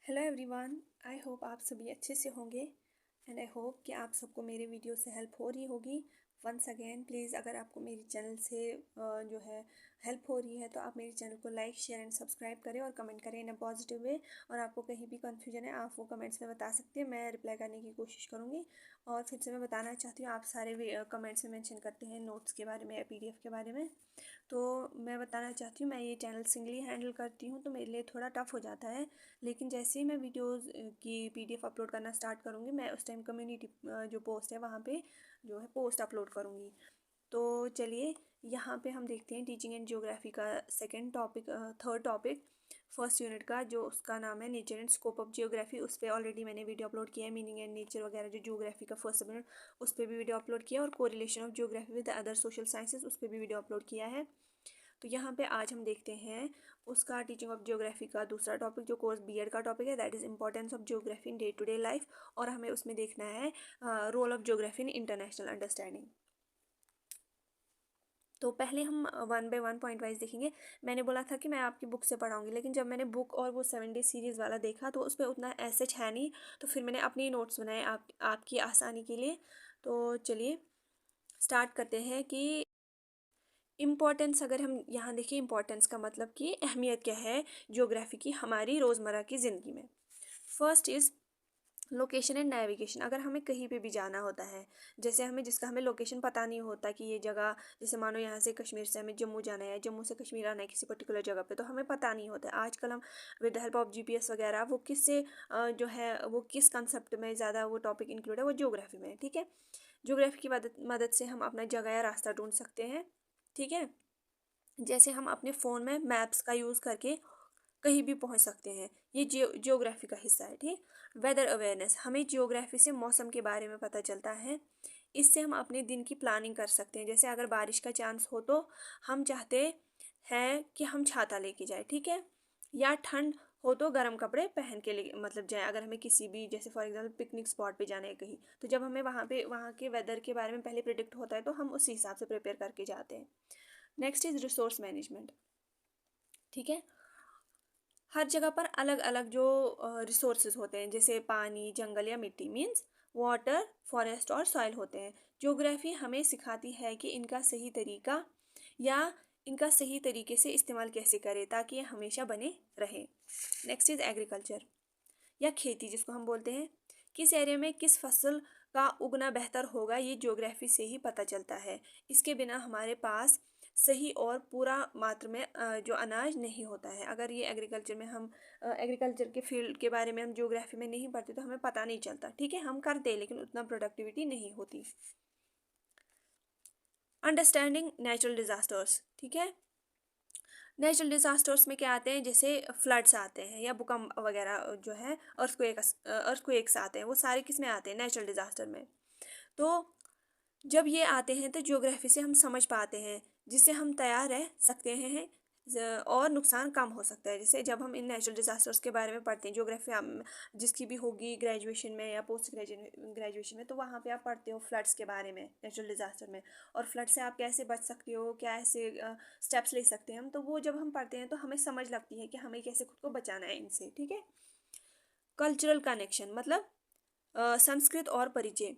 Hello everyone, I hope आप सभी अच्छे से होंगे एंड आई होप कि आप सबको मेरे वीडियो से हेल्प हो रही होगी। वंस अगेन प्लीज़, अगर आपको मेरी चैनल से जो है हेल्प हो रही है तो आप मेरे चैनल को लाइक शेयर एंड सब्सक्राइब करें और कमेंट करें इन अ पॉजिटिव वे। और आपको कहीं भी कंफ्यूजन है आप वो कमेंट्स में बता सकते हैं, मैं रिप्लाई करने की कोशिश करूँगी। और फिर से मैं बताना चाहती हूँ, आप सारे कमेंट्स में मेंशन करते हैं नोट्स के बारे में या पीडीएफ के बारे में, तो मैं बताना चाहती हूँ मैं ये चैनल सिंगली हैंडल करती हूँ तो मेरे लिए थोड़ा टफ हो जाता है। लेकिन जैसे ही मैं वीडियोस की पीडीएफ अपलोड करना स्टार्ट करूँगी, मैं उस टाइम कम्युनिटी जो पोस्ट है वहाँ पे जो है पोस्ट अपलोड करूँगी। तो चलिए यहाँ पे हम देखते हैं टीचिंग एंड ज्योग्राफी का second topic, third topic first unit का, जो उसका नाम है nature and scope of geography. उस पर ऑलरेडी मैंने वीडियो अपलोड किया है, मीनिंग एंड नेचर वगैरह जो ज्योग्राफी का फर्स्ट यूनिट, उस पर भी वीडियो अपलोड किया। और correlation of geography with other social sciences, उस पर भी वीडियो अपलोड किया है। तो यहाँ पे आज हम देखते हैं उसका टीचिंग ऑफ ज्योग्राफी का दूसरा टॉपिक, जो कोर्स बीएड का टॉपिक है, that is importance of geography in day to day life. और हमें उसमें देखना है role of geography in international understanding. तो पहले हम one by one point wise देखेंगे। मैंने बोला था कि मैं आपकी बुक से पढ़ाऊंगी, लेकिन जब मैंने बुक और वो 7 डे सीरीज़ वाला देखा तो उस पर उतना ऐसे है नहीं, तो फिर मैंने अपनी नोट्स बनाए आपकी आसानी के लिए। तो चलिए स्टार्ट करते हैं कि इम्पॉर्टेंस, अगर हम यहाँ देखिए इम्पॉर्टेंस का मतलब कि अहमियत क्या है ज्योग्राफी की हमारी रोज़मर्रा की ज़िंदगी में। First is location and navigation. अगर हमें कहीं पे भी जाना होता है, जैसे हमें लोकेशन पता नहीं होता कि ये जगह, जैसे मानो यहाँ से कश्मीर से हमें जम्मू जाना है, जम्मू से कश्मीर आना है किसी पर्टिकुलर जगह पे, तो हमें पता नहीं होता है। आजकल हम with the help of GPS वगैरह वो किससे जो है वो किस कंसेप्ट में ज़्यादा वो टॉपिक इंक्लूड है, वो ज्योग्राफी में है। ठीक है, ज्योग्राफी की मदद से हम अपना जगह या रास्ता ढूंढ सकते हैं। ठीक है, जैसे हम अपने फ़ोन में मैप्स का यूज़ करके कहीं भी पहुंच सकते हैं, ये जियोग्राफी का हिस्सा है। ठीक, वेदर अवेयरनेस, हमें जियोग्राफी से मौसम के बारे में पता चलता है। इससे हम अपने दिन की प्लानिंग कर सकते हैं। जैसे अगर बारिश का चांस हो तो हम चाहते हैं कि हम छाता लेके जाए, ठीक है, या ठंड हो तो गर्म कपड़े पहन के ले मतलब जाए। अगर हमें किसी भी, जैसे फॉर एग्जांपल पिकनिक स्पॉट पे जाना है कहीं, तो जब हमें वहाँ के वेदर के बारे में पहले प्रिडिक्ट होता है तो हम उसी हिसाब से प्रिपेयर करके जाते हैं। Next is resource management. ठीक है, हर जगह पर अलग अलग जो रिसोर्सेज होते हैं, जैसे पानी, जंगल या मिट्टी, मीन्स वाटर, फॉरेस्ट और सॉइल होते हैं। ज्योग्राफी हमें सिखाती है कि इनका सही तरीका या इनका सही तरीके से इस्तेमाल कैसे करें ताकि ये हमेशा बने रहे। नेक्स्ट इज एग्रीकल्चर या खेती, जिसको हम बोलते हैं। किस एरिया में किस फसल का उगना बेहतर होगा, ये ज्योग्राफी से ही पता चलता है। इसके बिना हमारे पास सही और पूरा मात्रा में जो अनाज नहीं होता है। अगर ये एग्रीकल्चर में हम एग्रीकल्चर के फील्ड के बारे में हम ज्योग्राफी में नहीं पढ़ते तो हमें पता नहीं चलता। ठीक है, हम करते हैं लेकिन उतना प्रोडक्टिविटी नहीं होती। Understanding natural disasters. ठीक है, नेचुरल डिजास्टर्स में क्या आते हैं, जैसे फ्लड्स आते हैं या भूकंप वगैरह जो है, अर्थक्वेक्स आते हैं, वो सारे किस में आते हैं, नेचुरल डिजास्टर में। तो जब ये आते हैं तो ज्योग्राफी से हम समझ पाते हैं, जिससे हम तैयार रह सकते हैं और नुकसान कम हो सकता है। जैसे जब हम इन नेचुरल डिजास्टर्स के बारे में पढ़ते हैं, ज्योग्राफी हम जिसकी भी होगी ग्रेजुएशन में या पोस्ट ग्रेजुएशन में, तो वहाँ पे आप पढ़ते हो फ्लड्स के बारे में, नेचुरल डिजास्टर में, और फ्लड से आप कैसे बच सकते हो, क्या ऐसे स्टेप्स ले सकते हैं हम। तो वो जब हम पढ़ते हैं तो हमें समझ लगती है कि हमें कैसे खुद को बचाना है इनसे। ठीक है, कल्चरल कनेक्शन मतलब संस्कृत और परिचय।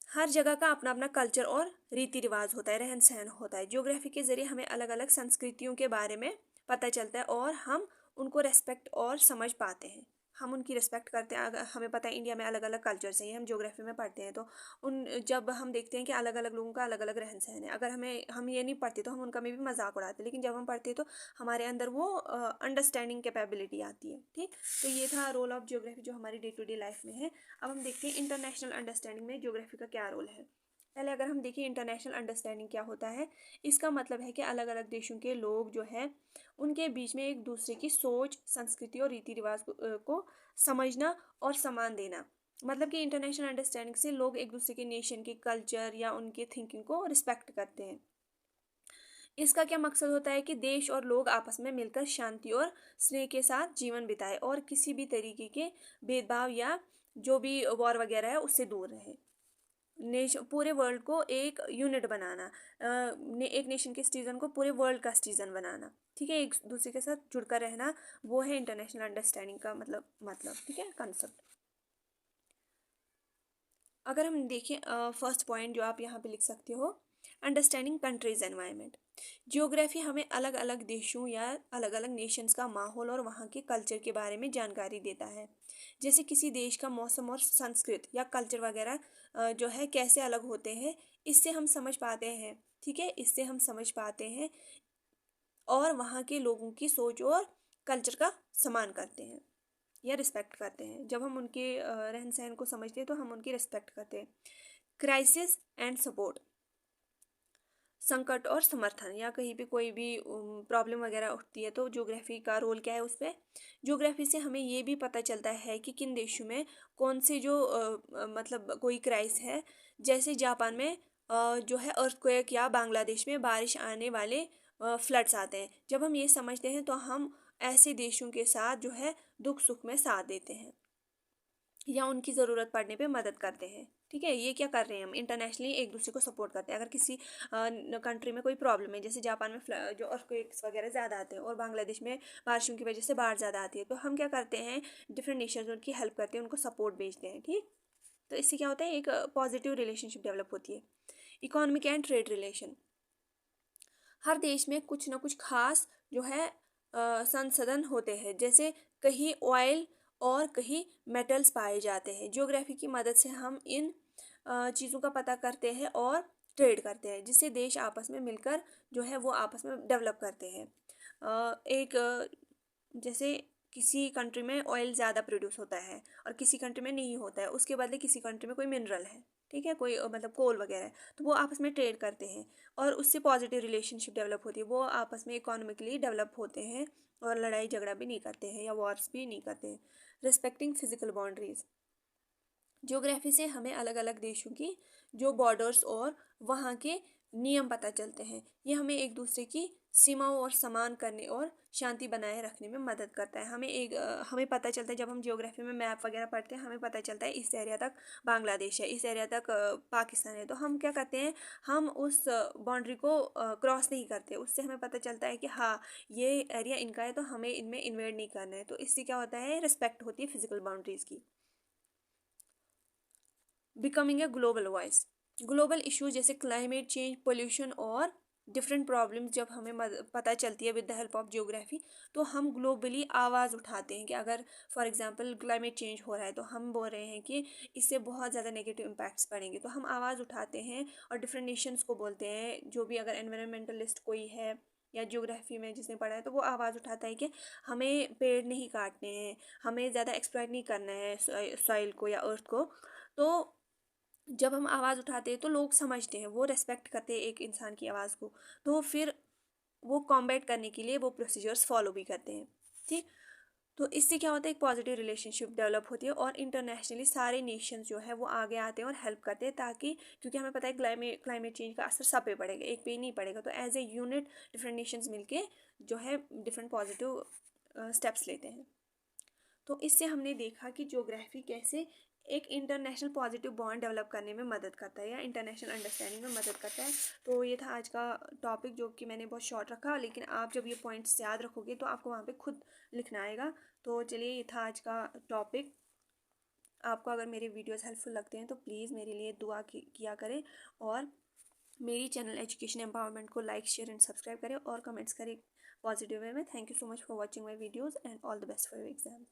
हर जगह का अपना अपना कल्चर और रीति रिवाज होता है, रहन सहन होता है। ज्योग्राफी के जरिए हमें अलग अलग संस्कृतियों के बारे में पता चलता है और हम उनको रेस्पेक्ट और समझ पाते हैं। हम उनकी रेस्पेक्ट करते हैं। अगर हमें पता है इंडिया में अलग अलग कल्चर्स हैं, हम ज्योग्राफी में पढ़ते हैं, तो उन जब हम देखते हैं कि अलग अलग लोगों का अलग अलग रहन सहन है, अगर हम ये नहीं पढ़ते तो हम उनका में भी मजाक उड़ाते हैं, लेकिन जब हम पढ़ते हैं तो हमारे अंदर वो अंडरस्टैंडिंग कैपेबिलिटी आती है। ठीक, तो ये था रोल ऑफ ज्योग्राफी जो हमारी डे टू डे लाइफ में है। अब हम देखते हैं इंटरनेशनल अंडरस्टैंडिंग में ज्योग्राफी का क्या रोल है। पहले अगर हम देखें इंटरनेशनल अंडरस्टैंडिंग क्या होता है, इसका मतलब है कि अलग अलग देशों के लोग जो है उनके बीच में एक दूसरे की सोच, संस्कृति और रीति रिवाज को समझना और सम्मान देना। मतलब कि इंटरनेशनल अंडरस्टैंडिंग से लोग एक दूसरे के नेशन के कल्चर या उनके थिंकिंग को रिस्पेक्ट करते हैं। इसका क्या मकसद होता है कि देश और लोग आपस में मिलकर शांति और स्नेह के साथ जीवन बिताए और किसी भी तरीके के भेदभाव या जो भी वॉर वगैरह है उससे दूर रहे। पूरे वर्ल्ड को एक यूनिट बनाना, एक नेशन के सिटीजन को पूरे वर्ल्ड का सिटीजन बनाना, ठीक है, एक दूसरे के साथ जुड़कर रहना, वो है इंटरनेशनल अंडरस्टैंडिंग का मतलब ठीक है, कंसेप्ट। अगर हम देखें फर्स्ट पॉइंट जो आप यहाँ पे लिख सकते हो, अंडरस्टैंडिंग कंट्रीज एनवायरनमेंट। जियोग्राफी हमें अलग अलग देशों या अलग अलग नेशंस का माहौल और वहाँ के कल्चर के बारे में जानकारी देता है। जैसे किसी देश का मौसम और संस्कृत या कल्चर वगैरह जो है कैसे अलग होते हैं, इससे हम समझ पाते हैं, ठीक है, इससे हम समझ पाते हैं और वहाँ के लोगों की सोच और कल्चर का सम्मान करते हैं या रिस्पेक्ट करते हैं। जब हम उनके रहन सहन को समझते हैं तो हम उनकी रिस्पेक्ट करते हैं। क्राइसिस एंड सपोर्ट, संकट और समर्थन, या कहीं पे कोई भी प्रॉब्लम वगैरह उठती है तो ज्योग्राफी का रोल क्या है उस पर। ज्योग्राफी से हमें ये भी पता चलता है कि किन देशों में कौन से जो मतलब कोई क्राइस है, जैसे जापान में जो है अर्थक्वेक, या बांग्लादेश में बारिश आने वाले फ्लड्स आते हैं। जब हम ये समझते हैं तो हम ऐसे देशों के साथ जो है दुख सुख में साथ देते हैं या उनकी ज़रूरत पड़ने पे मदद करते हैं, ठीक है। ये क्या कर रहे हैं, हम इंटरनेशनली एक दूसरे को सपोर्ट करते हैं। अगर किसी कंट्री में कोई प्रॉब्लम है, जैसे जापान में जो अर्थक्वेक्स वगैरह ज़्यादा आते हैं और बांग्लादेश में बारिशों की वजह से बाढ़ ज़्यादा आती है, तो हम क्या करते हैं, डिफरेंट नेशन उनकी हेल्प करते हैं, उनको सपोर्ट भेजते हैं, ठीक। तो इससे क्या होता है, एक पॉजिटिव रिलेशनशिप डेवलप होती है। इकोनॉमिक एंड ट्रेड रिलेशन, हर देश में कुछ ना कुछ खास जो है संसाधन होते हैं, जैसे कहीं ऑयल और कहीं मेटल्स पाए जाते हैं। ज्योग्राफी की मदद से हम इन चीज़ों का पता करते हैं और ट्रेड करते हैं, जिससे देश आपस में मिलकर जो है वो आपस में डेवलप करते हैं। एक जैसे किसी कंट्री में ऑयल ज़्यादा प्रोड्यूस होता है और किसी कंट्री में नहीं होता है, उसके बदले किसी कंट्री में कोई मिनरल है, ठीक है, कोई मतलब कोल वगैरह है, तो वो आपस में ट्रेड करते हैं और उससे पॉजिटिव रिलेशनशिप डेवलप होती है। वो आपस में इकोनॉमिकली डेवलप होते हैं और लड़ाई झगड़ा भी नहीं करते हैं या वॉर्स भी नहीं करते हैं। रिस्पेक्टिंग फिजिकल बाउंड्रीज, ज्योग्राफी से हमें अलग अलग देशों की जो बॉर्डर्स और वहाँ के नियम पता चलते हैं। ये हमें एक दूसरे की सीमाओं और समान करने और शांति बनाए रखने में मदद करता है। हमें पता चलता है, जब हम ज्योग्राफी में मैप वगैरह पढ़ते हैं, हमें पता चलता है इस एरिया तक बांग्लादेश है, इस एरिया तक पाकिस्तान है, तो हम क्या करते हैं, हम उस बाउंड्री को क्रॉस नहीं करते। उससे हमें पता चलता है कि हाँ, ये एरिया इनका है तो हमें इनमें इन्वेड नहीं करना है। तो इससे क्या होता है, रिस्पेक्ट होती है फिजिकल बाउंड्रीज की। Becoming a global voice, global issues जैसे क्लाइमेट चेंज, पोल्यूशन और डिफरेंट प्रॉब्लम्स जब हमें पता चलती है with the help of geography, तो हम ग्लोबली आवाज़ उठाते हैं कि अगर फॉर एग्जांपल क्लाइमेट चेंज हो रहा है तो हम बोल रहे हैं कि इससे बहुत ज़्यादा नेगेटिव इम्पैक्ट्स पड़ेंगे, तो हम आवाज़ उठाते हैं और डिफरेंट नेशंस को बोलते हैं। जो भी अगर एनवायरमेंटलिस्ट कोई है या ज्योग्राफी में जिसने पढ़ा है, तो वो आवाज़ उठाता है कि हमें पेड़ नहीं काटने हैं, हमें ज़्यादा एक्सप्लॉइट नहीं करना है सॉइल को या अर्थ को। तो जब हम आवाज़ उठाते हैं तो लोग समझते हैं, वो रेस्पेक्ट करते हैं एक इंसान की आवाज़ को, तो फिर वो कॉम्बैट करने के लिए वो प्रोसीजर्स फॉलो भी करते हैं, ठीक। तो इससे क्या होता है, एक पॉजिटिव रिलेशनशिप डेवलप होती है और इंटरनेशनली सारे नेशंस जो है वो आगे आते हैं और हेल्प करते हैं, ताकि क्योंकि हमें पता है क्लाइमेट चेंज का असर सब पे पड़ेगा, एक पे नहीं पड़ेगा, तो as a unit different nations मिलके जो है डिफरेंट पॉजिटिव स्टेप्स लेते हैं। तो इससे हमने देखा कि ज्योग्राफी कैसे एक इंटरनेशनल पॉजिटिव बॉन्ड डेवलप करने में मदद करता है या इंटरनेशनल अंडरस्टैंडिंग में मदद करता है। तो ये था आज का टॉपिक, जो कि मैंने बहुत शॉर्ट रखा, लेकिन आप जब ये पॉइंट्स याद रखोगे तो आपको वहाँ पे खुद लिखना आएगा। तो चलिए, ये था आज का टॉपिक। आपको अगर मेरे वीडियोस हेल्पफुल लगते हैं तो प्लीज़ मेरे लिए दुआ किया करें और मेरी चैनल एजुकेशन एम्पावरमेंट को लाइक, शेयर एंड सब्सक्राइब करें और कमेंट्स करें पॉजिटिव वे में। Thank you so much for watching my videos and all the best for your exam.